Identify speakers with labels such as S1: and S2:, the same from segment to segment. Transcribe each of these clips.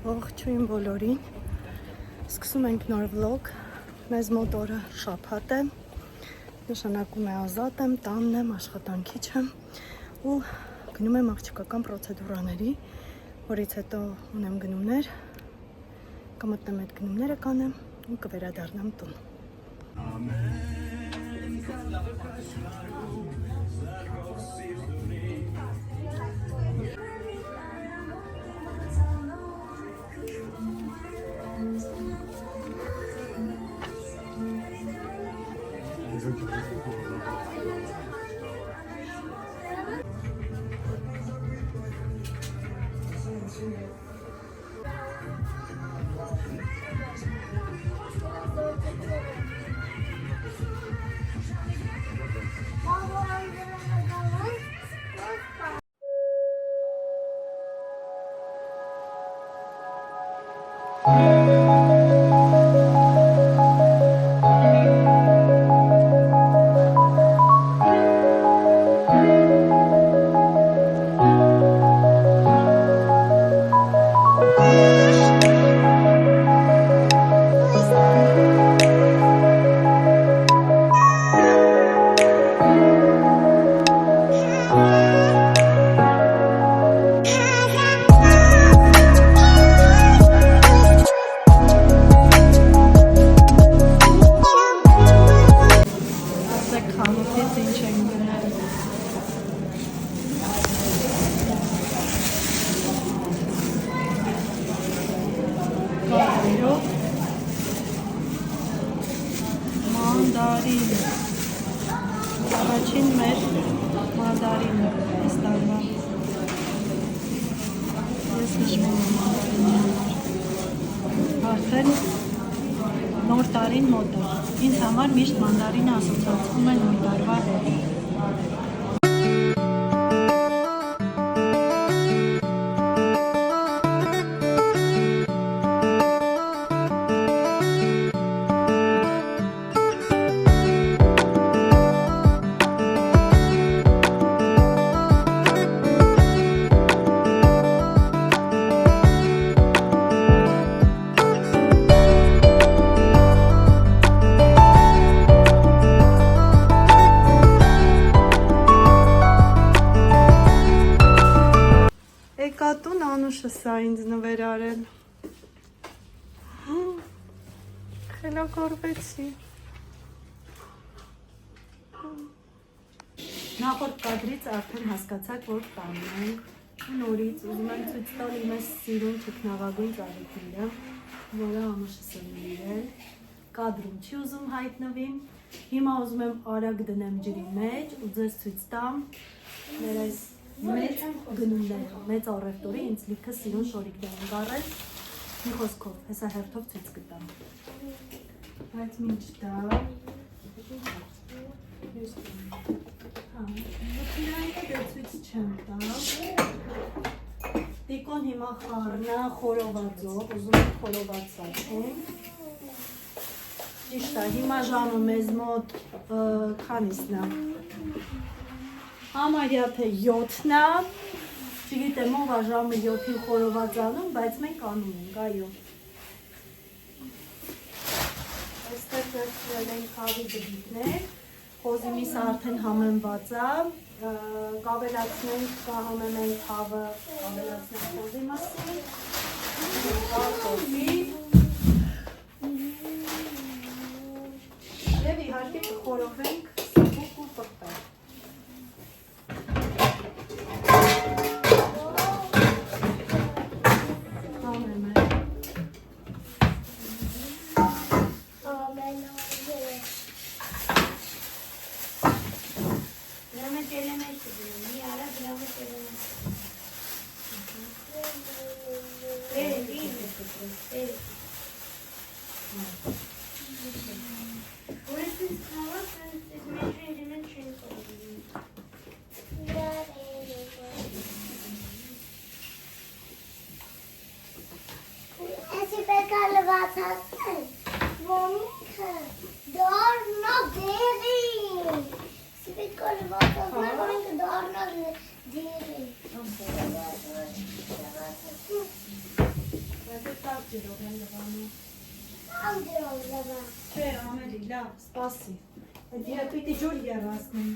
S1: Ողջույն բոլորին, սկսում ենք նոր վլոգ, մեզ մոտ օրը շաբաթ է, նշանակում է ազատ եմ, տանն եմ, աշխատանքիչ եմ ու գնում եմ աղջիկական պրոցեդուրաների, որից հետո ունեմ գնումներ, կմտնեմ այդ գնումները կանեմ ու կվերադառնամ տուն։ Mandarin. Առաջին մեր mandarinը այս տարվա։ Ես նշվում եմ mandarinը։ Արդեն նոր տարին մոտ է։ Ինձ համար միշտ mandarinը ասոցացվում է նոր տարվա հետ։ Տուն Անուշը սա ինձ նվեր արել։ Խելագարվեցի։ Նախորդ կադրից արդեն հասկացաք, որ տանն ենք։ Նորից ուզում եմ ցույց տալ իմ այս սիրուն թքնավագույն ծաղիկները, որը Անուշը սնվել։ Կադրում չի ուզում հայտնվի։ Հիմա ուզում եմ արագ դնեմ ջրի մեջ ու ձեզ ցույց տամ մեր այս մեծ գնումները, մեծ առևտուրի ինձ լիքը սիրուն շորիկներ են գարել, մի խոսքով, հեսա հերթով ցույց կտամ, բայց մինչ դա, դե ցույց չեմ տա, տիկոն հիմա խառնա խորովածով, ուզում եմ խորոված սարքեմ, ճիշտ է, հիմա ժամը մեզ մոտ քանիսն է, Համարյա թե 7-ն է, չգիտեմ ով է ժամը 7-ին խորոված անում, բայց մենք անում ենք, այո։ Այստեղ վերցրել ենք հավի դպիտներ, խոզի միսը արդեն համեմված է, կավելացնենք, կհամեմենք հավը, կավելացնենք խոզի մասին, կարտոֆի և իհարկե կխորովենք սպուկ ու պղպեղ։ շատ ջրով են լվանում։
S2: Ամ ջրով լվա։
S1: Չէ, ամելի, լավ, սպասի։ Այդ իրը պիտի ջուր երասնին։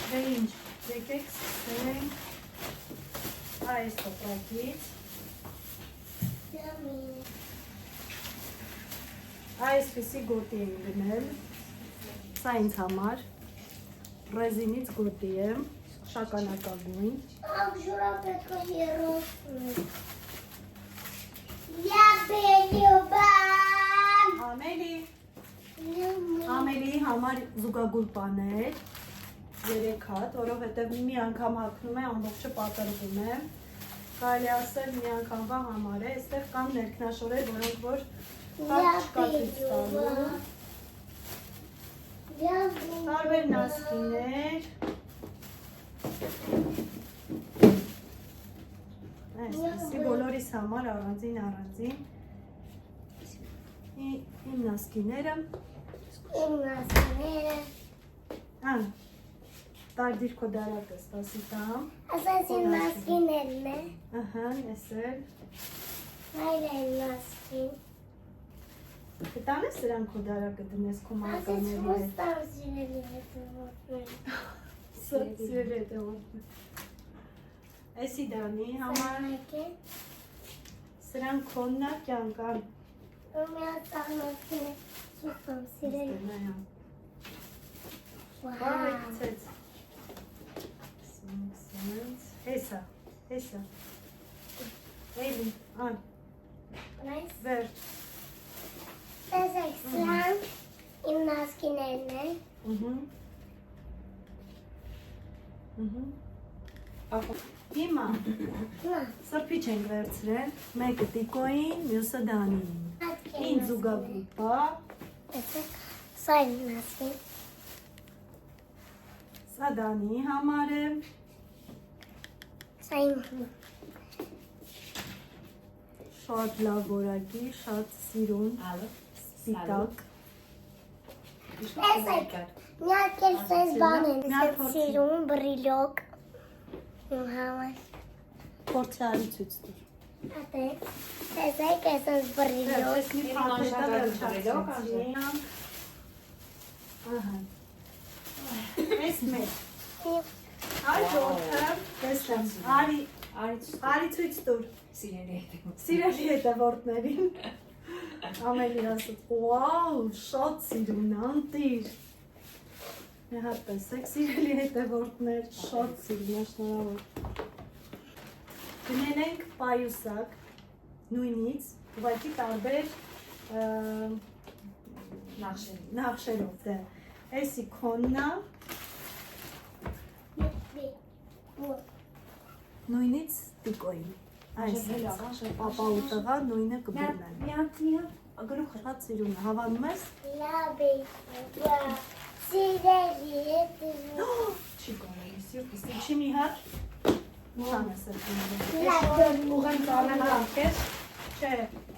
S1: Դե ինչ, եկեք սկսենք այս տոպրակից։ Այսպիսի գոտի եմ գնել, սա ինձ համար, ռեզինից գոտի եմ, շագանակագույն։
S2: Ամ ջուրը պետք է հերոսն։ Յաբելյուբան։
S1: Ամելիի համար զուգագուլ պաներ, 3 հատ, որովհետև մի անգամ հագնում է, ամբողջը պատրվում է։ Կարելի ասել մի անգամվա համար է, այստեղ կան ներքնաշորեր, որոնք որ հատ չկա ցույց տալու։ Տարբեր նասկիներ։ Այսպիսի բոլորիս համար առանձին։ Իմ նասկիները։ Տարդիր քո դարակը, սպասի տամ։
S2: Ասած իմ նասկիներն է։
S1: Ահա, էսել։
S2: Հայր է նասկին։
S1: Կտանես սրան քո դարակը դնես քո
S2: Ասած
S1: մականների հետ։
S2: ոստավ սիրելի հետևորդներ։
S1: Սիրել հետևորդներ։ Էսի դանի համար սրան քոննա կյանքան։
S2: Ումյացավ նասկին է սուսամ սիրելի։
S1: Բարեկցեց։ Հեսա։ Էլի, ան, վերջ։
S2: Տեսեք, սրան իմ նասկիներն է։
S1: Հիմա սրբիչ ենք վերցրել, մեկը տիկոին, մյուսը դանին։ Ինձ զուգագուպա։
S2: Տեսեք, սա իմ նասկին։
S1: Սա դանի համար է։
S2: Սա իմ
S1: Շատ լավ որակի, շատ սիրուն, սպիտակ։
S2: Տեսեք, միակ էլ սենց բան են, սենց սիրուն, բրիլոկ, իմ համար,
S1: Փորձի արի ցույց տուր։
S2: ատեք, տեսեք, սենց բրիլոկ,
S1: Ես մի փաթեթը վերջացրեցի։ Ահա։ Այս մեկ։ Այս ոտը, տեսնեմ, արի ցույց տուր։ Սիրելի հետևորդներին։ Ամելի ասաց, վաու, շատ սիրուն, անտիր։ Մի հատ տեսեք, սիրելի հետևորդներ, շատ սիրուն, շնորհավոր։ Գնել ենք պայուսակ, նույնից, ուղղակի տարբեր նախշերով, դե։ Էսի քոննա, նույնից տիկոյին։ Այս ապա ու տղա նույնը կբերնեն։ Շատ սիրուն է, հավանում ես։
S2: սիրելի հետևորդ,
S1: Չի գոնելի, սիրպիսի, չի մի հատ։ Ուրան ես էրկիները։ Ուղեն ծանեն արկես, չէ,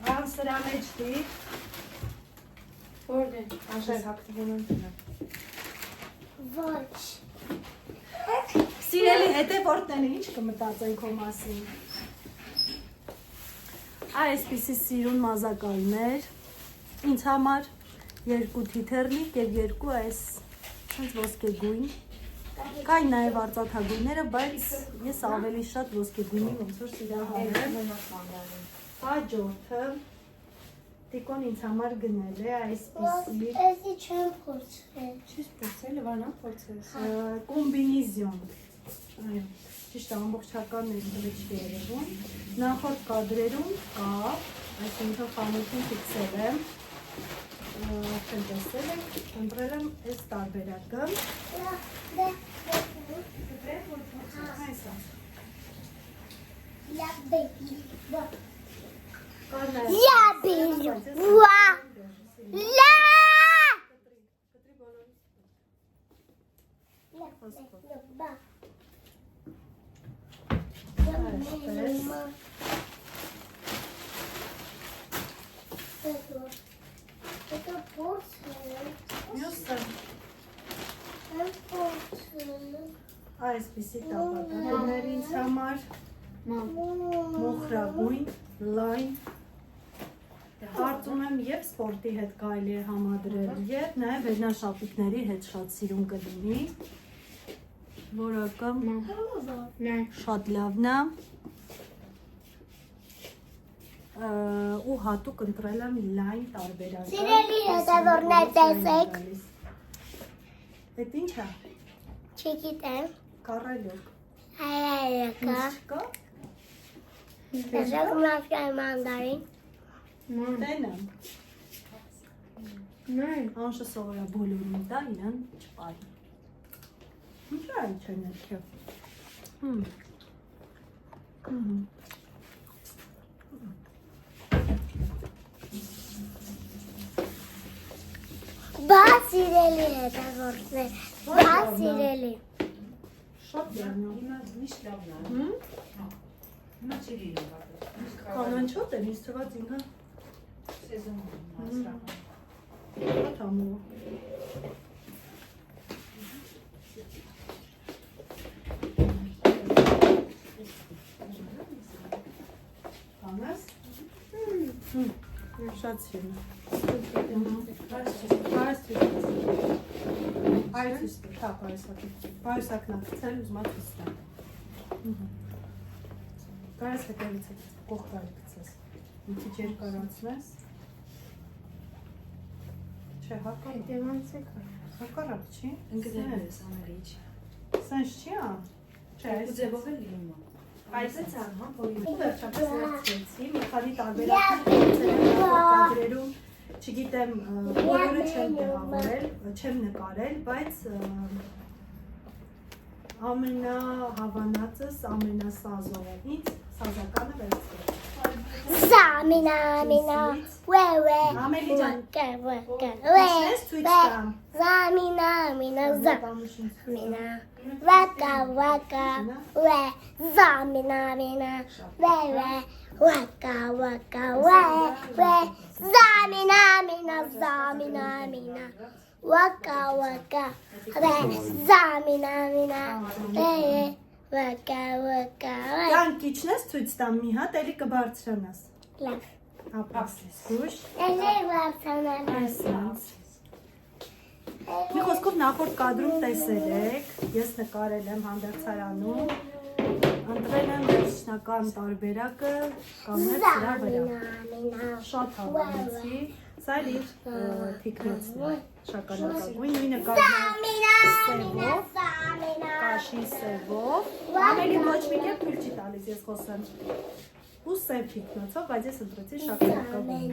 S1: ռան սրա մեջ դիր։ Որդ է, աշեր հակտվում են տունը։
S2: ոչ,
S1: Սիրելի հետևորդները ինչ կմտածեն քո մասին։ Այսպիսի սիրուն մազակալներ, ինձ համար 2 թիթեռնիկ և 2 այս ոսկեգույն, կային նաև արծաթագույնները, բայց ես ավելի շատ ոսկեգույնի ոնց որ սիրահար եմ։ Հաջորդը տիկոն ինձ համար գնել է այսպիսի
S2: էսի չեմ փորձել,
S1: կոմբինիզիոն, ճիշտ ամբողջական ներդրիչ երևում, նախորդ կադրերում կա, այսինքն խանութին ֆիքսել եմ, արդեն տեսել եք, ընտրել եմ այս տարբերակը, մյուսը այսպիսի տապատակներ ինձ համար, մոխրագույն, լայն։ Կարծում եմ եւ սպորտի հետ կարելի է համադրել եւ նաեւ վերնաշապիկների հետ շատ սիրուն կլինի։ Որակը շատ լավն է։ Ու հատուկ ընտրել եմ լայն տարբերակ։
S2: Սիրելի հետևորդներ, տեսեք։
S1: Այդ ի՞նչ է։
S2: Չգիտեմ։
S1: Կառելոկ։
S2: Հայերակա։
S1: Կա։
S2: Տեսեք մաշկայ մանդարին։
S1: Տենեմ։ Անշը սովորա բոլորին դա իրան չպարի։ Ինչ է այդ չեն ներքև։
S2: Բա սիրելի հետևորդներ, բա սիրելի։
S1: Շատ լավն է։
S3: Միշտ լավն է։ Հիմա չի լինում։
S1: Կանանչոտ է, ինձ թվաց ինքը
S3: Սեզոնում մասրախ։
S1: շատ ամուր։ Կանես։ Շատ սիրուն։ Պարիսակն ակցել ուզմա կիստան։ Կարես հետևից է կողքարի կցես։ Մի քիչ երկարանցնես։ Չէ, հակառակ չի։
S3: Ընկերներ ես անել չի։
S1: Սենց չի, ա։ Չէ, այս
S3: Ձևով էլ լինում է։
S1: Այս է ցան, հա, որ վերջապես վերցրեցի, մի քանի տարբերակներում, չգիտեմ, բոլորը չեմ տեղավորել, չեմ նկարել, բայց ամենահավանածս, ամենասազողը ինձ սազականը վերցրել։
S2: Զամինա, վե,
S1: Ամելի ջան,
S2: Ես
S1: ցույց տամ։
S2: Զամինա, Զամինա, վակա, վե, Զամինա, վե, վակա, վե, Զամինա, վակա, վե, Զամինա, վակա, վե։
S1: Յան կիչնես ցույց տամ մի հատ, էլի կբարձրանաս։
S2: Լավ։
S1: Ապաս, գուշ։
S2: Էլի վարձանալ։
S1: Այսպես։ Մի խոսքով նախորդ կադրում տեսել եք, ես նկարել եմ հանդերձարանում, ընտրել եմ վերջնական տարբերակը կանգնել սրա վրա։ Շատ հավանեցի, սա էլ իր թիկնոցն է, շագանակագույն, նույնը կազմել սևով, կաշի սևով, ամելի ոչ մի կետ թույլ չի տալիս ես խոսեմ, ու սև թիկնոցով, բայց ես ընտրեցի շագանակագույն։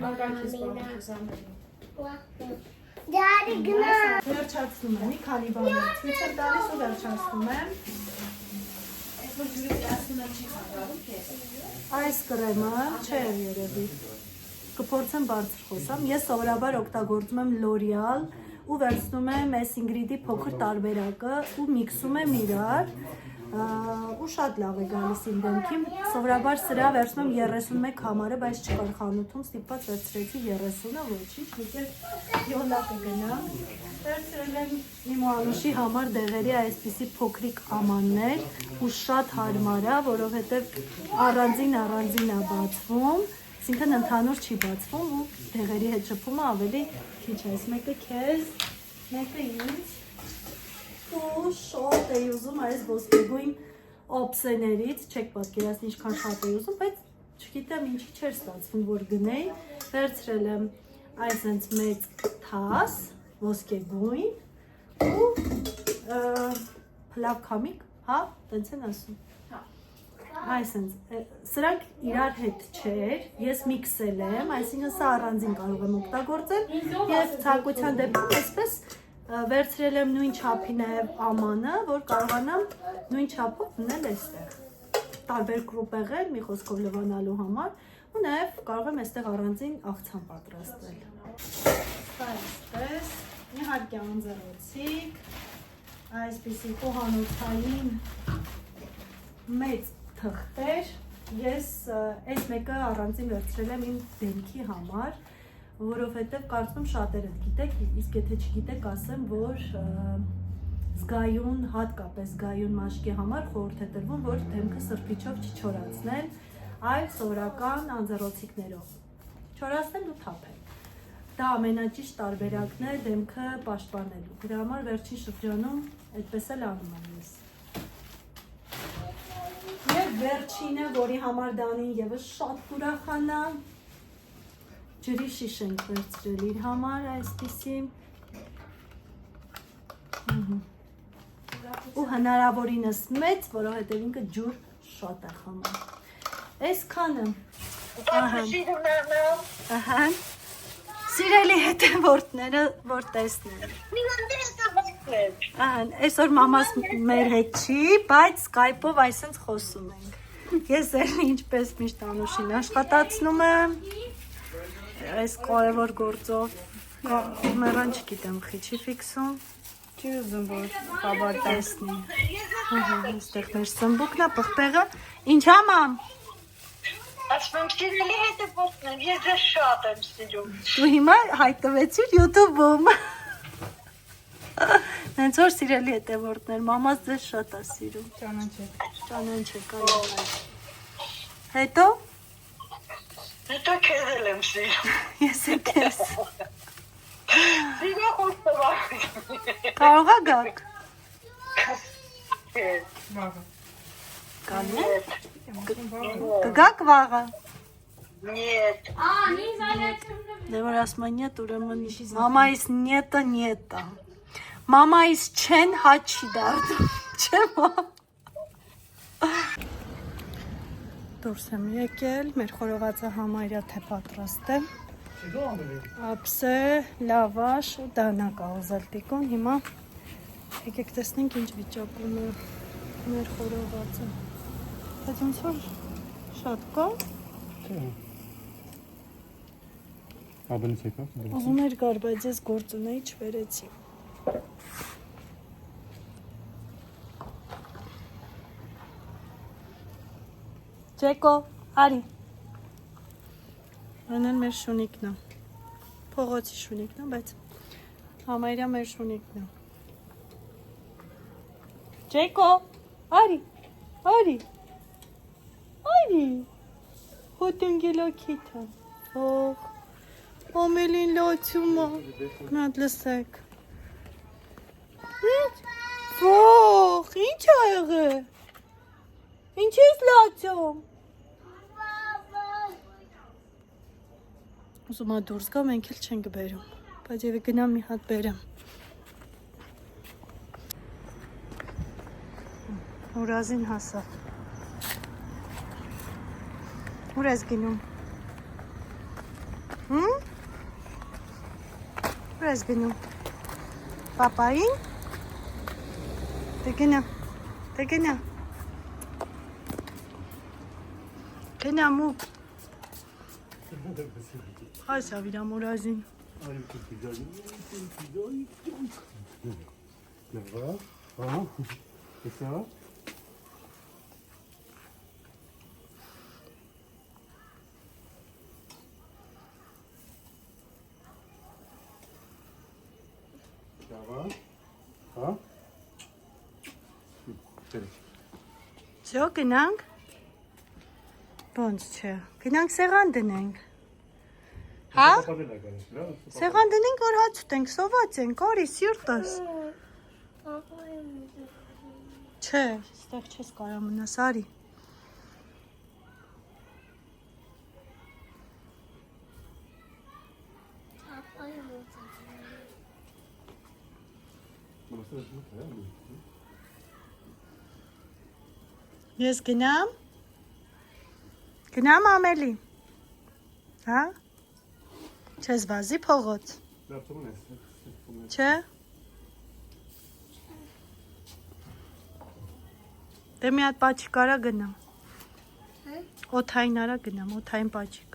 S2: Դարի գնա։
S1: Վերջացնում եմ, մի քանի բաներ ցույց եմ տալիս ու վերջացնում եմ։
S3: Այս որ ջուրը դասնա չի խանգարում քեզ։
S1: Այս կրեմը չէ երևի։ Կփորձեմ բարձր խոսամ։ Ես սովորաբար օգտագործում եմ L'Oreal ու վերցնում եմ այս ինգրիդի փոքր տարբերակը ու միքսում եմ իրար ու շատ լավ է գալիս իմ դեմքին։ Սովորաբար սրա վերցնում եմ 31 համարը, բայց չկար խանութում, ստիպված վերցրեցի 30-ը, ոչինչ, մի կերպ յոլա կգնա։ Վերցրել եմ իմ Անուշի համար դեղերի այսպիսի փոքրիկ ամաններ ու շատ հարմար է, որովհետև առանձին է բացվում, այսինքն ընդհանուր չի բացվում ու դեղերի հետ շփումը ավելի քիչ է։ Այս մեկը քեզ, մեկը ինձ ու շատ էի ուզում այս ոսկեգույն օպսեներից, չեք պատկերացնի ինչքան շատ էի ուզում, բայց չգիտեմ ինչի չէր ստացվում, որ գնեի, վերցրել եմ այս հենց մեծ թաս, ոսկեգույն ու փլավ քամիկ, հա, տենց են ասում։ Այսինքն, սրանք իրար հետ չէր, ես միքսել եմ, այսինքն սա առանձին կարող եմ օգտագործել եւ ցանկության դեպքում այսպես վերցրել եմ նույն չափի նաեւ ամանը, որ կարողանամ նույն չափով մնել այստեղ։ Տարբեր կրուպեղեր, մի խոսքով լվանալու համար ու նաեւ կարող եմ այստեղ առանձին աղցան պատրաստել։ Այսպես, իհարկե անձեռոցիկ, այսպիսի խոհանոցային մեծ թղթեր, ես այս մեկը առանձին վերցրել եմ իմ դեմքի համար, որովհետև կարծում եմ շատերը գիտեք, իսկ եթե չգիտեք, ասեմ, որ զգայուն, հատկապես զգայուն մաշկի համար խորհուրդ է տրվում, որ դեմքը սրբիչով չչորացնել, այլ սովորական անձեռոցիկներով չորացնել ու թափել։ Դա ամենաճիշտ տարբերակն է դեմքը պաշտպանելու։ Դրա համար վերջին շրջանում այդպես էլ անում եմ ես։ Եվ վերջինը, որի համար Դանին ևս շատ կուրախանա, ջրի շիշ ենք վերցրել իր համար այսպիսի ու հնարավորինս մեծ, որովհետև ինքը ջուր շատ է խմում։ Այսքանը։ Ահա։ Սիրելի հետևորդները, որ տեսնեն։ Ահա, այսօր մամաս մեր հետ չի, բայց Skype-ով այսպես խոսում ենք։ Ես էլ ինչպես միշտ Անուշին աշխատացնում եմ այս կարևոր գործով։ Մեռան չգիտեմ, խիչի ֆիքսում։ Չի ուզում, որ խաբար տեսնի։ Այստեղ մեր սմբուկն է, պղպեղը։ Ինչ ամամ։
S4: Ասում եմ, սիրելի հետևորդներ, ես ձեզ շատ եմ սիրում։
S1: Դու հիմա հայտնվեցիր YouTube-ում։ Նենց որ սիրելի հետևորդներ, մամաս ձեզ շատ է սիրում։ Ճանաչեք, այո։ Հետո։
S4: Հետո քեզ էլ եմ սիրում։
S1: Ես էլ քեզ։
S4: Սիրո խոստովան։
S1: Կարող է գաք։ Կան է։ Կգաք վաղը։
S4: Нет.
S1: Դե որ ասում է нет, ուրեմն մամայիս նետը նետա։ Մամայիս չեն հաչ չի դարձում։ Չէ՞ մամ։ Դուրս եմ եկել, մեր խորովածը համարյա թե պատրաստ է։ Ափսե, լավաշ ու դանակ ուզել տիկուն, հիմա եկեք տեսնենք ինչ վիճակում է մեր խորովածը։ Բայց ոնց որ շատ կա։
S5: Աբնից եկա։
S1: Ուզում էր գար, բայց ես գործ ունեի, չվերեցի։ Ջեկո, արի։ Անեն մեր շունիկն է։ Փողոցի շունիկն է, բայց համարյա մեր շունիկն է։ Ջեկո, արի, արի, արի, հոտունգելա քիթա, ող, ամելին լացում է, մատ լսեք։ Ող, ինչ է եղը, ինչ ես լացում։ Ուզում է դուրս գա, մենք էլ չենք բերում, բայց և գնամ մի հատ բերեմ։ Ուրազին հասավ։ Ուր ես գնում։ Ուր ես գնում։ Պապային։ Դե գնա, դե գնա։ Գնա մուկ։ Հասավ իր ամորազին։ Всё, գնանք։ Ոնց չէ։ Գնանք սեղան դնենք։ Հա? Սեղան դնենք, որ հաց ուտենք, սոված ենք, արի, սիրտս։ Չէ, ստեղ չես կարա մնաս, արի։ Ես գնամ։ Գնամ ամելի։ Հա? Չես վազի փողոց։ Չէ։ Դե մի հատ պաչիկ արա գնամ։ Օթային արա գնամ, օթային պաչիկ։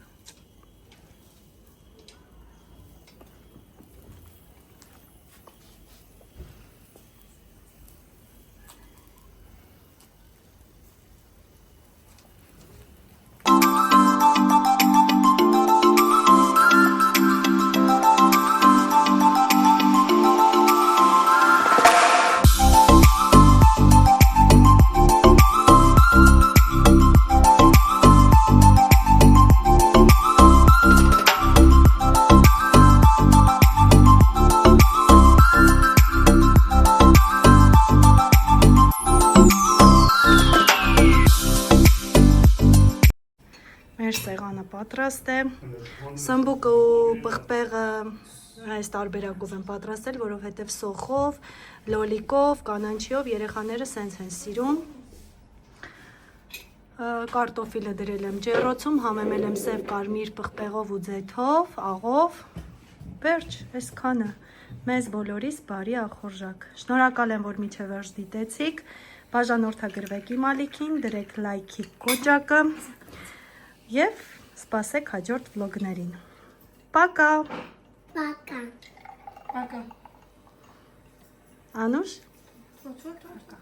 S1: մեր սեղանը պատրաստ է։ Սմբուկը ու պղպեղը այս տարբերակով են պատրաստել, որովհետև սոխով, լոլիկով, կանանչիով երեխաները սենց են սիրում։ Կարտոֆիլը դրել եմ ջեռոցում, համեմել եմ սև կարմիր պղպեղով ու ձեթով, աղով։ Վերջ, այսքանը։ Մեզ բոլորիս բարի ախորժակ։ Շնորհակալ եմ, որ մինչև վերջ դիտեցիք։ Բաժանորդագրվեք իմ ալիքին, դրեք լայքի կոճակը եւ սպասեք հաջորդ վլոգներին։ Պակա։
S2: Пока.
S3: Пока.
S1: Անուշ։
S3: What?